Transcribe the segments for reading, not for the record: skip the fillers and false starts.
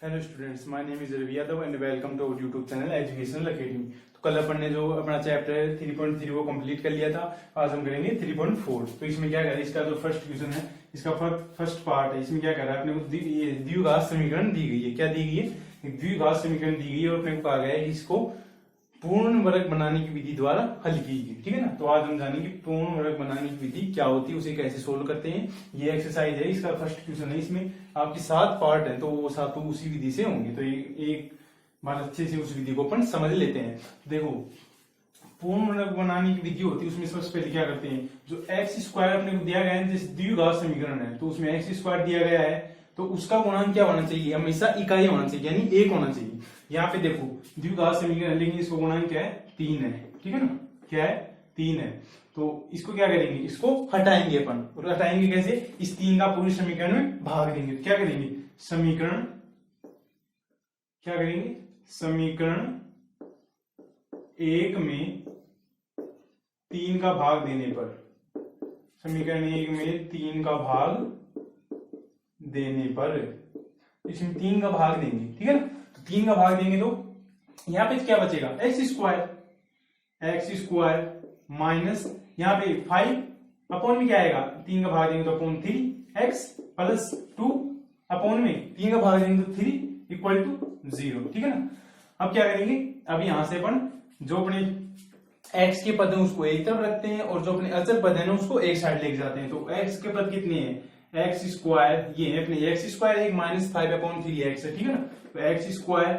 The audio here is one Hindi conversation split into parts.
Hello students, my name is Ravi Yadav and welcome to our YouTube channel educational academy. तो कल अपन ने जो अपना चैप्टर 3.3 वो कंप्लीट कर लिया था। आज हम करेंगे 3.4। तो इसमें क्या करें, इसका जो फर्स्ट क्वेश्चन है, इसका फर्स्ट पार्ट है। इसमें क्या कर रहा है, अपने को द्विघात समीकरण दी गई है। क्या दी गई है? एक द्विघात समीकरण दी गई है और अपने को कहा गया है कि इसको पूर्ण वर्ग बनाने की विधि द्वारा हल कीजिए। ठीक है ना। तो आज हम जानेंगे पूर्ण वर्ग बनाने की विधि क्या होती है, उसे कैसे सोल्व करते हैं। ये एक्सरसाइज है, इसका फर्स्ट क्वेश्चन है। इसमें आपके 7 पार्ट है, तो वो 7 उसी विधि से होंगे। तो एक बार अच्छे से उस विधि को अपन समझ लेते हैं। देखो, पूर्ण वर्ग बनाने की विधि होती है, उसमें सबसे पहले क्या करते हैं, जो एक्स स्क्वायर अपने को दिया गया है, जैसे द्विघात समीकरण है तो उसमें एक्स स्क्वायर दिया गया है, तो उसका गुणांक क्या होना चाहिए, हमेशा इकाई होना चाहिए, यानी 1 होना चाहिए। यहाँ पे देखो द्विघात समीकरण, लेकिन इसको गुणांक क्या है, 3 है। ठीक है ना, क्या है, 3 है। तो इसको क्या करेंगे, इसको हटाएंगे अपन। और हटाएंगे कैसे, इस 3 का पूरे समीकरण में भाग देंगे। तो क्या करेंगे, समीकरण क्या करेंगे, समीकरण 1 में 3 का भाग देने पर, समीकरण 1 में 3 का भाग देने पर इसमें 3 का भाग देंगे। ठीक है ना। तो 3 का भाग देंगे तो यहां पे क्या बचेगा, एक्स स्क्वायर माइनस यहाँ पे 5 अपॉन में क्या आएगा, 3 का भाग देंगे तो अपॉन 3 एक्स प्लस 2 अपॉन में 3 का भाग देंगे तो 3 इक्वल टू 0। ठीक है ना। अब क्या करेंगे, अब यहां से अपन जो अपने एक्स के पद है उसको एक तरफ रखते हैं और जो अपने अचर पद है ना उसको एक साइड लेके जाते हैं। तो एक्स के पद कितने हैं, एक्स स्क्वायर, ये है अपने एक्स स्क्वायर एक माइनस 5 अपॉन 3 एक्स है। ठीक है ना। तो x square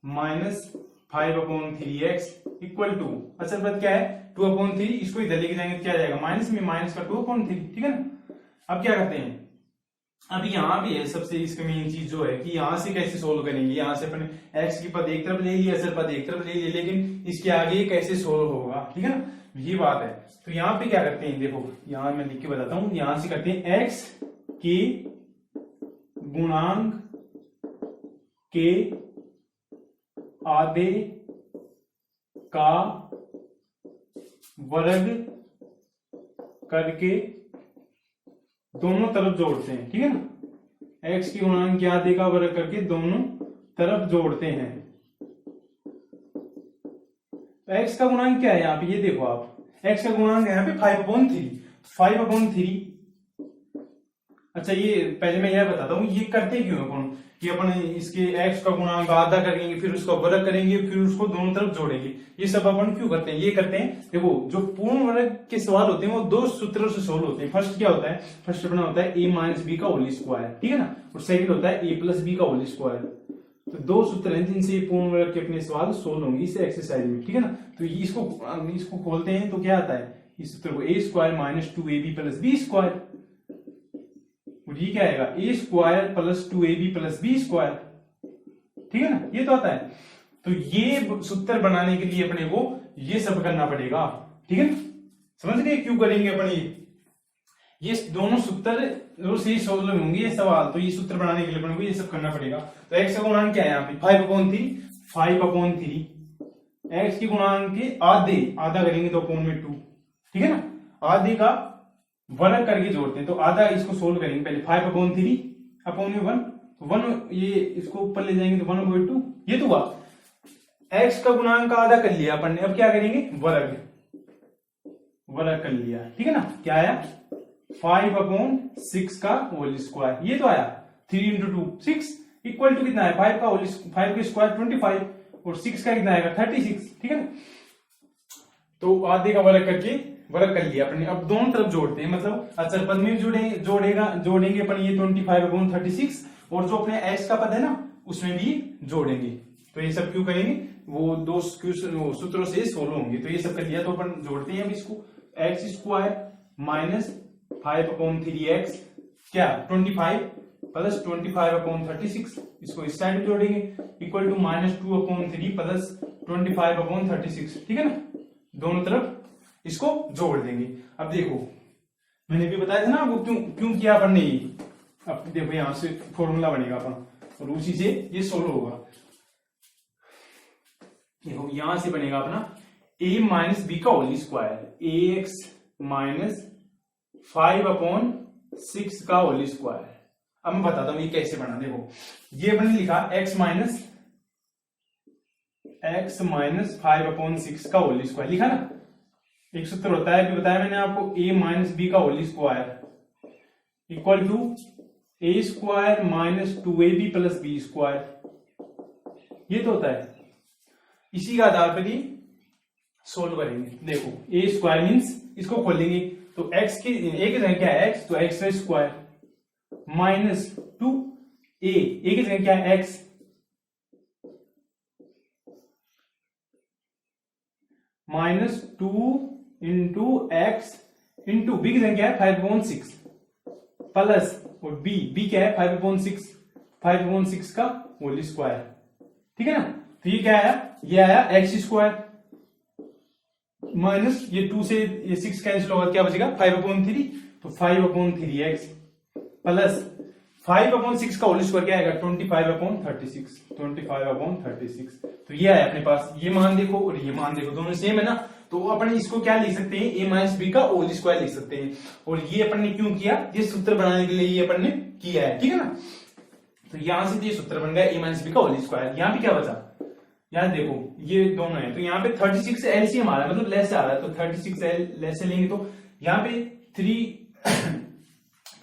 minus 5 upon 3 x equal to अचर पद क्या है 2 अपॉन 3, इसको इधर लेके जाएंगे तो क्या जाएगा, माइनस में माइनस का 2 अपॉन 3। ठीक है ना। अब क्या करते हैं, अब यहाँ भी है सबसे इसका मेन चीज जो है कि यहां से कैसे सोल्व करेंगे। यहां से अपने एक्स की पद एक तरफ ले लिया, अचर पद एक तरफ ले लिया, लेकिन इसके आगे कैसे सोल्व होगा। ठीक है ना, ये बात है। तो यहाँ पे क्या करते हैं, देखो यहां मैं लिख के बताता हूं। यहां से करते हैं एक्स के गुणांक के आधे का वर्ग करके दोनों तरफ जोड़ते हैं। ठीक है ना। एक्स के गुणांक के आधे का वर्ग करके दोनों तरफ जोड़ते हैं। तो एक्स का गुणांक क्या है यहाँ पे, ये देखो आप, एक्स का गुणांक है यहाँ पे 5/3, 5/3। अच्छा, ये पहले मैं यह बताता हूँ ये करते क्यों अपन, कि अपन इसके x का गुणांक आधा करेंगे, फिर उसका वर्ग करेंगे, फिर उसको दोनों तरफ जोड़ेंगे। ये सब अपन क्यों करते हैं, ये करते हैं देखो, जो पूर्ण वर्ग के सवाल होते हैं वो 2 सूत्रों से सोल्व होते हैं। फर्स्ट क्या होता है, फर्स्ट अपना होता है a माइनस बी का होल स्क्वायर। ठीक है ना। और सेकंड होता है a प्लस बी का होल स्क्वायर। तो 2 सूत्र हैं जिनसे पूर्ण वर्ग के अपने सवाल सोल्व होंगे इस एक्सरसाइज में। ठीक है ना। तो इसको खोलते हैं तो क्या आता है, इस सूत्र को a square minus 2ab plus B square, और ये क्या आएगा, A square plus 2ab plus B square. ठीक है ना, ये तो आता है। तो ये सूत्र बनाने के लिए अपने को ये सब करना पड़ेगा। ठीक है ना, समझ गए क्यों करेंगे अपन ये दोनों सूत्र से सोल्व होंगे ये सवाल। तो ये सूत्र बनाने के लिए अपने को ये सब करना पड़ेगा। तो एक्स का गुणांक क्या है यहाँ पे 5/3 एक्स के गुणांक के आधा करेंगे तो अपॉन में 2। ठीक है ना। आधे का वर्ग करके जोड़ते हैं, तो आधा इसको सोल्व करेंगे पहले, 5/3 अपॉन में 1, तो 1 ये इसको ऊपर ले जाएंगे तो 1/2, ये तो हुआ। एक्स का गुणांक का आधा कर लिया अपन ने, अब क्या करेंगे, वर्ग कर लिया। ठीक है ना। क्या आया, 5/6 का होल स्क्वायर, ये तो आया 3 × 2 6 इक्वल टू कितना है, 5 का स्क्वायर 25 और 6 का कितना आएगा 36। ठीक है ना। तो आधे का वर्ग कर लिया अपने। अब दोनों तरफ जोड़ते हैं, मतलब अचर पद में जोड़ेंगे अपन ये 25/36, और जो अपने एक्स का पद है ना उसमें भी जोड़ेंगे। तो ये सब क्यों करेंगे, वो 2 सूत्रों से सोल्व होंगे। तो ये सब कर लिया, तो अपन जोड़ते हैं अब इसको, एक्स स्क्वायर माइनस 5/3x क्या 25 प्लस 25/36, इसको इस साइड जोड़ेंगे, इक्वल टू माइनस 2/3 प्लस 25/36। ठीक है ना, दोनों तरफ इसको जोड़ देंगे। अब देखो मैंने भी बताया था ना वो क्यों किया अपन ने ये। अब देखो यहां से फॉर्मूला बनेगा अपन और उसी से ये सोल्व होगा। देखो यहां से बनेगा अपना a माइनस बी का होल स्क्वायर, ax माइनस 5/6 का होल स्क्वायर। अब मैं बताता हूं ये कैसे बना। देखो ये अपने लिखा x माइनस 5/6 का होल स्क्वायर लिखा ना। एक सूत्र होता है, कि बताया मैंने आपको, a माइनस बी का whole square equal to a square minus 2ab plus B square. ये तो होता है, इसी का आधार पर ही सोल्व करेंगे। देखो a स्क्वायर मीन्स इसको खोलेंगे तो x की a की जगह क्या है x, तो x का स्क्वायर माइनस 2a की जगह क्या है x, minus 2 into x into b की जगह क्या है 5/6 प्लस, और b क्या है 5/6 का होल स्क्वायर। ठीक है ना। तो ये क्या आया, ये आया x स्क्वायर माइनस ये 2 से ये 6 कैंसिल होगा, क्या बचेगा 5/3, तो 5/3x प्लस 5/6 का होल स्क्वायर क्या आएगा 25/36। तो ये आया अपने पास, ये मान देखो और ये मान देखो, दोनों सेम है ना। तो अपन इसको क्या लिख सकते हैं, a माइनस बी का होल स्क्वायर लिख सकते हैं। और ये अपन ने क्यों किया, ये सूत्र बनाने के लिए ये अपन ने किया है। ठीक है ना। तो यहां से ये सूत्र बन गया a माइनस बी का होल स्क्वायर। यहाँ पे क्या बचा, यार देखो ये दोनों है, तो यहाँ पे 36 से एलसीएम आ रहा है, मतलब लेस आ रहा है, तो 36 लेस से लेंगे तो यहाँ पे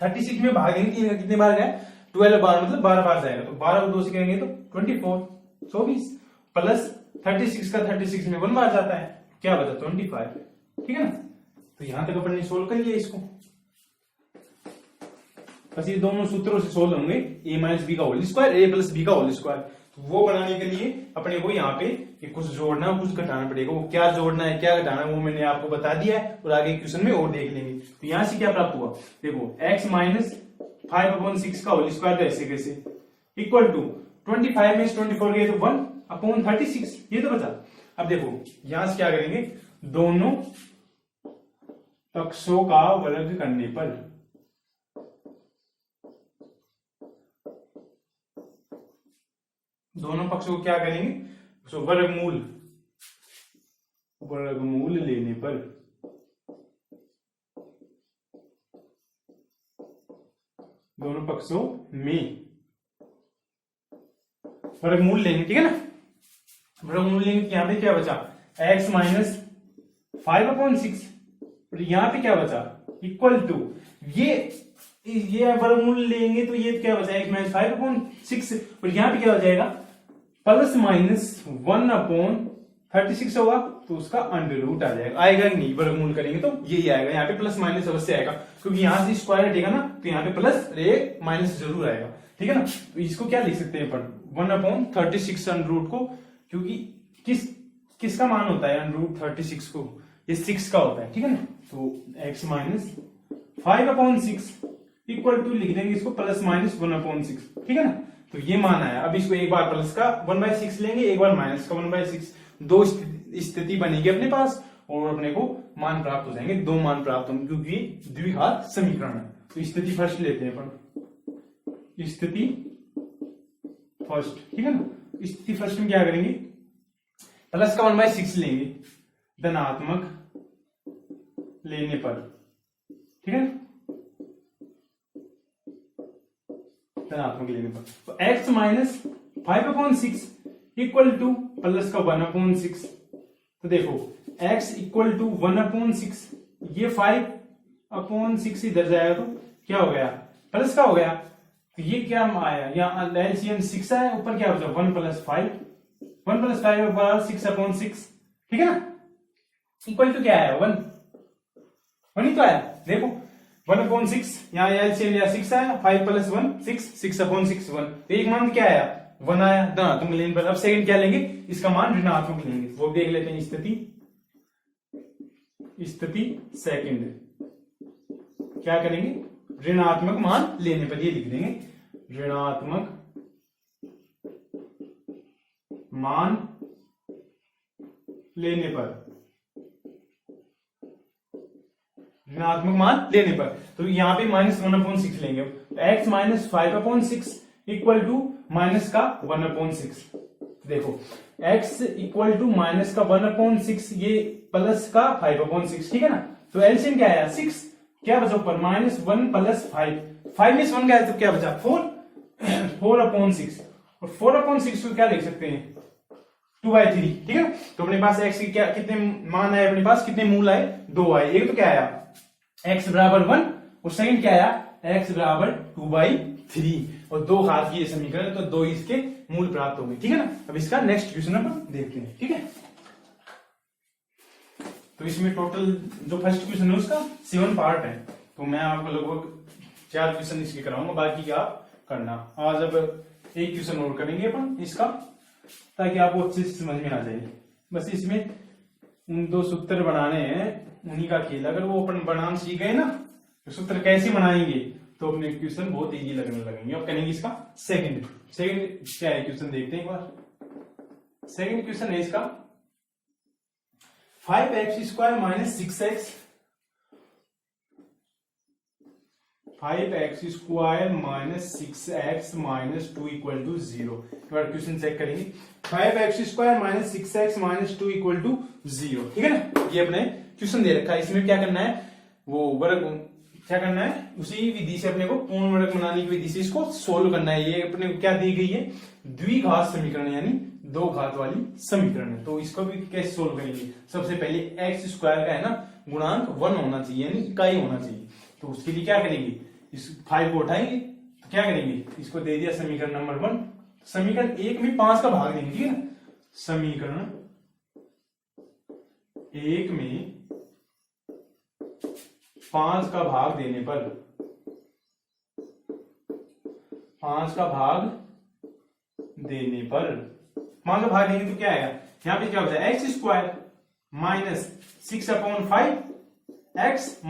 36 में भागेंगे कितने बार गए 12 बार, मतलब 12 बार जाएगा, तो 12 को 2 से करेंगे तो 24 प्लस 36 का 36 में 1 बार जाता है, क्या बचा 25। ठीक है ना। तो यहां तक अपन ने सोल्व कर लिया इसको। बस ये दोनों सूत्रों से सोल्व होंगे, a माइनस बी का whole square, a plus b का होल स्क्वायर। तो वो बनाने के लिए अपने को यहाँ पे कुछ जोड़ना कुछ घटाना पड़ेगा। वो क्या जोड़ना है क्या घटाना है वो मैंने आपको बता दिया है, और आगे क्वेश्चन में और देख लेंगे। तो यहां से क्या प्राप्त हुआ, देखो x माइनस 5/6 का होल स्क्वायर कैसे कैसे इक्वल टू 25 में 24 गए तो 1/36, ये तो बचा। अब देखो यहां से क्या करेंगे, दोनों पक्षों का वर्ग करने पर, दोनों पक्षों को क्या करेंगे, तो वर्गमूल लेने पर, दोनों पक्षों में वर्गमूल लेंगे। ठीक है ना। वर्गमूल लेंगे, यहां पे क्या बचा x माइनस 5/6, और यहां पे क्या बचा इक्वल टू, ये वर्गमूल लेंगे तो ये क्या बचा x माइनस 5/6, और यहां पे क्या हो जाएगा प्लस माइनस 1/36 होगा, तो उसका अंडर रूट आ जाएगा, आएगा कि नहीं, वर्गमूल करेंगे तो यही आएगा। यहाँ पे प्लस माइनस अवश्य आएगा, क्योंकि यहां से स्क्वायर हटेगा ना, तो यहाँ पे प्लस माइनस जरूर आएगा। ठीक है ना। तो इसको क्या लिख सकते हैं अपन 1/36 अंडर रूट को, क्योंकि किसका मान होता है अंडर रूट 36 को, ये 6 का होता है। ठीक है ना। तो x माइनस 5/6 इक्वल टू लिख देंगे इसको प्लस माइनस 1/6। ठीक है ना। तो ये मान आया। अब इसको एक बार प्लस का 1/6 लेंगे, एक बार माइनस का 1/6, दो स्थिति बनेगी अपने पास, और अपने को मान प्राप्त हो जाएंगे, 2 मान प्राप्त होंगे, क्योंकि द्विघात समीकरण है। तो स्थिति फर्स्ट लेते हैं अपन, स्थिति फर्स्ट। ठीक है ना। स्थिति फर्स्ट में क्या करेंगे, प्लस का 1/6 लेंगे धनात्मक लेने पर। ठीक है, धनात्मक लेने पर, तो x minus 5/6 equal to plus का 1/6। तो देखो x इक्वल टू 1/6, ये 5/6 इधर जाएगा तो क्या हो गया प्लस का हो गया, तो ये क्या आया, यहाँ एलसीएम 6 आया, ऊपर क्या बचा 1 + 5, 1 + 5 बराबर 6/6। ठीक है ना। इक्वल टू क्या आया 1 ही तो आया। देखो 1/6, यहाँ एलसीएम या 6 आया, 5 + 1 6, 6/6 1, तो एक मान क्या आया 1 आया धनात्मक लेने पर। अब सेकंड क्या लेंगे, इसका मान ऋणात्मक लेंगे, वो देख लेते हैं। स्थिति सेकंड क्या करेंगे, ऋणात्मक मान लेने पर, ये लिख देंगे ऋणात्मक मान लेने पर, ऋणात्मक मान लेने पर। तो यहां पे -1/6 लेंगे। x minus 5/6 equal to minus का 1/6। देखो x इक्वल टू माइनस का 1/6, ये प्लस का 5/6। ठीक है ना। तो एलसीएम क्या आया 6, क्या बचा ऊपर, -1 प्लस 5, 5 में से 1 गया तो क्या बचा 4, 4/6, और 4/6 को क्या लिख सकते हैं 2/3, ठीक है। तो अपने पास x की क्या कितने मान आए, अपने पास कितने मूल आए, 2 आए। एक तो क्या आया x बराबर 1, और सेकंड क्या आया x बराबर 2/3, और 2 घात की ये समीकरण, तो 2 इसके मूल प्राप्त हो गए, ठीक है ना। अब इसका नेक्स्ट क्वेश्चन अपन देखते हैं, ठीक है। तो इसमें टोटल जो फर्स्ट क्वेश्चन है उसका 7 पार्ट है, तो मैं आपको लगभग 4 क्वेश्चन इसके कराऊंगा, बाकी का आप करना। आज अब एक क्वेश्चन और करेंगे अपन इसका, ताकि आपको अच्छे से समझ में आ जाए। बस इसमें उन 2 सूत्र बनाने हैं, उन्हीं का खेल। अगर वो अपन बनाना सीख गए ना, तो सूत्र कैसे बनाएंगे तो अपने क्वेश्चन बहुत इजी लगने लगेंगे। अब करेंगे इसका सेकंड क्या है क्वेश्चन, देखते हैं एक बार। सेकंड क्वेश्चन है इसका 5x² - 6x 5x² - 6x - 2 = 0। एक बार क्वेश्चन चेक करेंगे। 5x² - 6x - 2 = 0, ठीक है ना। ये अपने क्वेश्चन दे रखा है, इसमें क्या करना है, वो वर्ग क्या करना है, उसी विधि से अपने को पूर्ण वर्ग बनाने की विधि से इसको सोल्व करना है। ये अपने को क्या दी गई है, द्विघात समीकरण, यानी 2 घात वाली समीकरण है। तो इसको भी कैसे सोल्व करेंगे, सबसे पहले x² का है ना गुणांक 1 होना चाहिए, यानी इकाई होना चाहिए। तो उसके लिए क्या करेंगे, इस 5 को उठाएंगे, तो क्या करेंगे, इसको दे दिया समीकरण नंबर 1, समीकरण 1 में 5 का भाग देंगे, ठीक है ना। समीकरण 1 में 5 का भाग देने पर 5 का भाग देने पर 5 का भाग देंगे तो क्या आएगा, यहां पे क्या होता है x² - 6/5 x -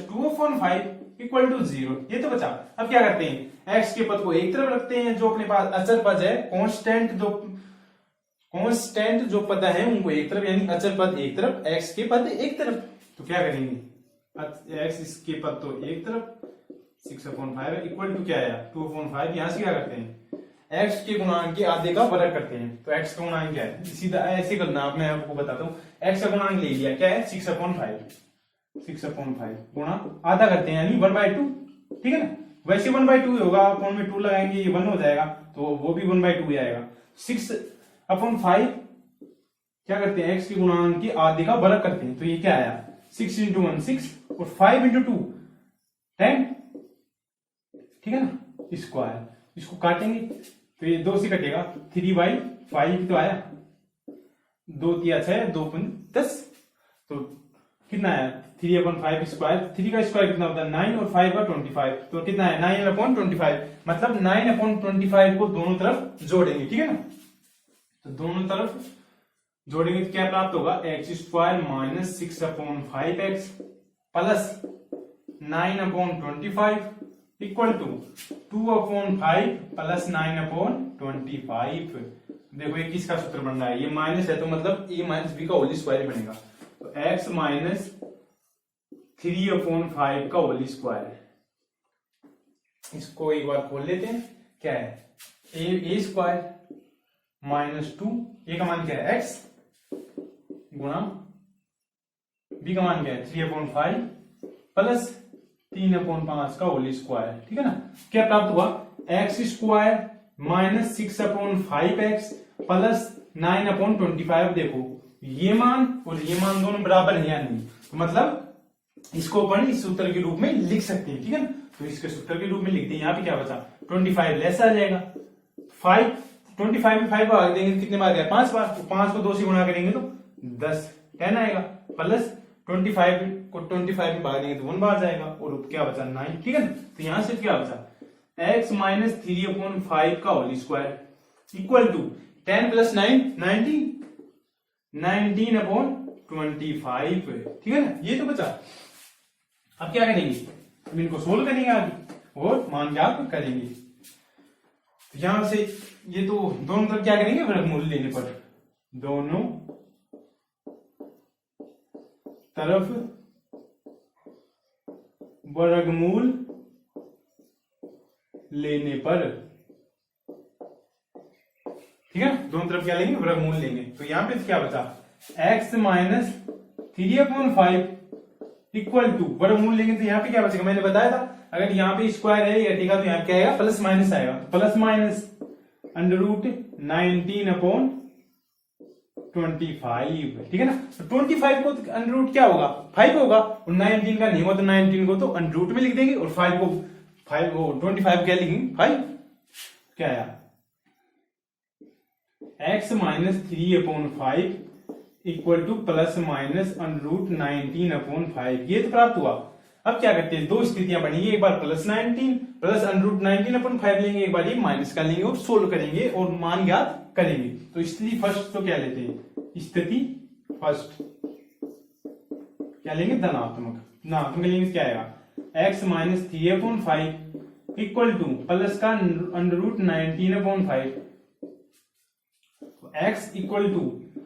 2/5 = 0। ये तो बचा। अब क्या करते हैं, x के पद को एक तरफ रखते हैं, जो अपने पास अचर पद है, कांस्टेंट जो पद है उनको एक तरफ, यानी अचर पद एक तरफ, x के पद एक तरफ। तो क्या करेंगे, x इसके पद तो एक तरफ, 6/5 इक्वल टू क्या आया 2/5। यहां से क्या करते हैं, x के गुणांक के आधे का वर्ग करते हैं। तो x का गुणांक क्या है, सीधा ऐसे करना, आप मैं आपको बताता हूँ। x का गुणांक ले लिया, क्या है 6/5 गुणा आधा करते हैं, यानी 1/2, ठीक है ना। वैसे 1/2 होगा, कोण में 2 लगाएंगे, ये 1 हो जाएगा, तो वो भी 1/2 ही आएगा। 6/5 क्या करते हैं, x के गुणांक के आधे का वर्ग करते हैं। तो ये क्या आया 6 × 1 6, और 5 × 2 10, ठीक है ना, स्क्वायर। इसको काटेंगे तो ये 2 से कटेगा, 3/5 तो आया, 2 × 6 2 × 10, तो कितना आया 3/5 स्क्वायर। 3 का स्क्वायर कितना होता है 9, और 5 का 25, तो कितना है 9/25, मतलब 9/25 को दोनों तरफ जोड़ेंगे, ठीक है ना। तो दोनों तरफ जोड़ेंगे तो क्या प्राप्त होगा, x² - 6/5x plus 9/25 equal to 2/5 plus 9/25। देखो ये किसका सूत्र बन रहा है, ये माइनस है, तो मतलब a - b का होल स्क्वायर बनेगा। तो x - 3/5 का होल स्क्वायर। इसको एक बार खोल लेते हैं, क्या है a² - 2, a का मान क्या है x, गुणा b का मान क्या है 3/5 प्लस 3/5 का होल स्क्वायर, ठीक है ना। क्या प्राप्त हुआ, x² - 6/5x प्लस 9/25। देखो ये मान और ये मान दोनों बराबर है या नहीं, तो मतलब इसको अपन इस सूत्र के रूप में लिख सकते हैं, ठीक है ना। तो इसके सूत्र के रूप में लिखते हैं। यहाँ पे क्या बचा 25 लेस आ जाएगा, 25 में 5 भाग देंगे कितने बार गया 5 बार, तो 5 को 2 से गुणा करेंगे तो 10 आएगा, प्लस 25 को 25 में भाग देंगे तो 1 बार जाएगा, और क्या बचा 9, ठीक है ना। तो यहां से क्या बचा x - 3/5 का होल स्क्वायर इक्वल टू 10 + 9 19/25, ठीक है ना। ये तो बचा। अब क्या करेंगे, अब इनको सोल्व करेंगे आगे और मान ज्ञात करेंगे। तो यहां से ये तो दोनों तरफ क्या करेंगे, वर्गमूल लेने पर, दोनों तरफ वर्गमूल लेने पर, ठीक है, दोनों तरफ क्या लेंगे, वर्गमूल लेंगे। तो यहां पे क्या बचा x - 3/5 इक्वल टू वर्गमूल लेंगे तो यहाँ पे क्या बचेगा, मैंने बताया था अगर यहाँ पे स्क्वायर है या टेका तो यहाँ पे क्या आएगा, प्लस माइनस आएगा, तो plus minus under root 19 upon 25, ठीक है ना। तो 25 को अंडर रूट क्या होगा, 5 होगा, और 19 का नहीं होगा तो 19 को तो अंडर रूट में लिख देंगे, और 5 को 25 क्या लिखेंगे 5, क्या आया x minus 3 upon 5 equal to plus minus under root 19 upon 5, ये तो प्राप्त हुआ। अब क्या करते हैं, दो स्थितियां बनेंगी, एक बार plus 19 plus under root 19 upon 5 लेंगे, एक बार ये माइनस का लेंगे और सोल्व करेंगे और मान ज्ञात करेंगे। तो स्थिति फर्स्ट तो क्या लेते हैं, स्थिति फर्स्ट क्या लेंगे, धनात्मक लेंगे, क्या आएगा x minus 3 upon 5 equal to plus का under root 19 upon 5, x equal to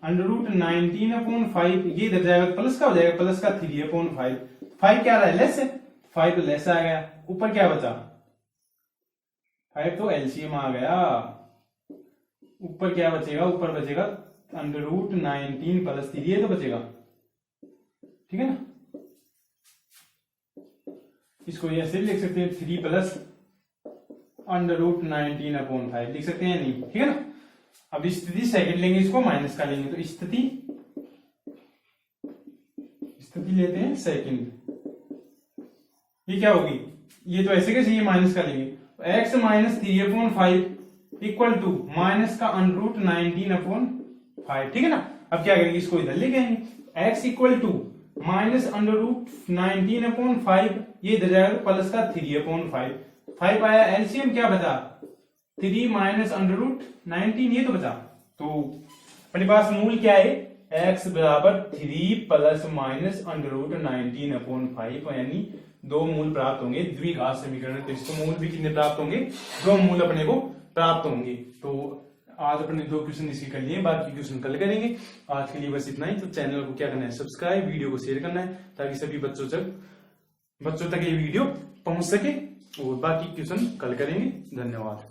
under root 19 upon 5, ये इधर जाएगा प्लस का हो जाएगा, प्लस का 3 अपॉन 5, 5 क्या रहा है लेस है, 5 तो लेस आ गया, ऊपर क्या बचा 5 तो एलसीएम आ गया, ऊपर क्या बचेगा, ऊपर बचेगा अंडर रूट 19 प्लस 3, ये तो बचेगा, ठीक है ना। इसको ऐसे भी लिख सकते हैं 3 प्लस अंडर रूट 19 अपॉन 5 लिख सकते हैं, नहीं, ठीक है ना। अब स्थिति सेकंड लेंगे, इसको माइनस का लेंगे, तो स्थिति लेते हैं सेकंड, ये क्या होगी, ये तो ऐसे कैसे, ये माइनस का लेंगे, x minus 3 upon 5 equal to minus का अंडर रूट 19 अपॉन 5, ठीक है ना। अब क्या करेंगे, इसको इधर लेके आएंगे, x equal to minus under root 19 upon 5, ये इधर जाएगा प्लस का 3 अपॉन 5 आया, एलसीएम क्या बचा 3 माइनस अंडर रूट 19, ये तो बचा। तो अपने पास मूल क्या है, x बराबर 3 plus minus under root 19 upon 5, यानी दो मूल प्राप्त होंगे द्विघात समीकरण। तो इसको मूल भी कितने प्राप्त होंगे, दो मूल अपने को प्राप्त होंगे। तो आज अपने दो क्वेश्चन इसके कर लिए, बाकी क्वेश्चन कल करेंगे। आज के लिए बस इतना ही। तो चैनल को क्या करना है, सब्सक्राइब, वीडियो को शेयर करना है ताकि सभी बच्चों तक ये वीडियो पहुंच सके, और बाकी क्वेश्चन कल करेंगे। धन्यवाद।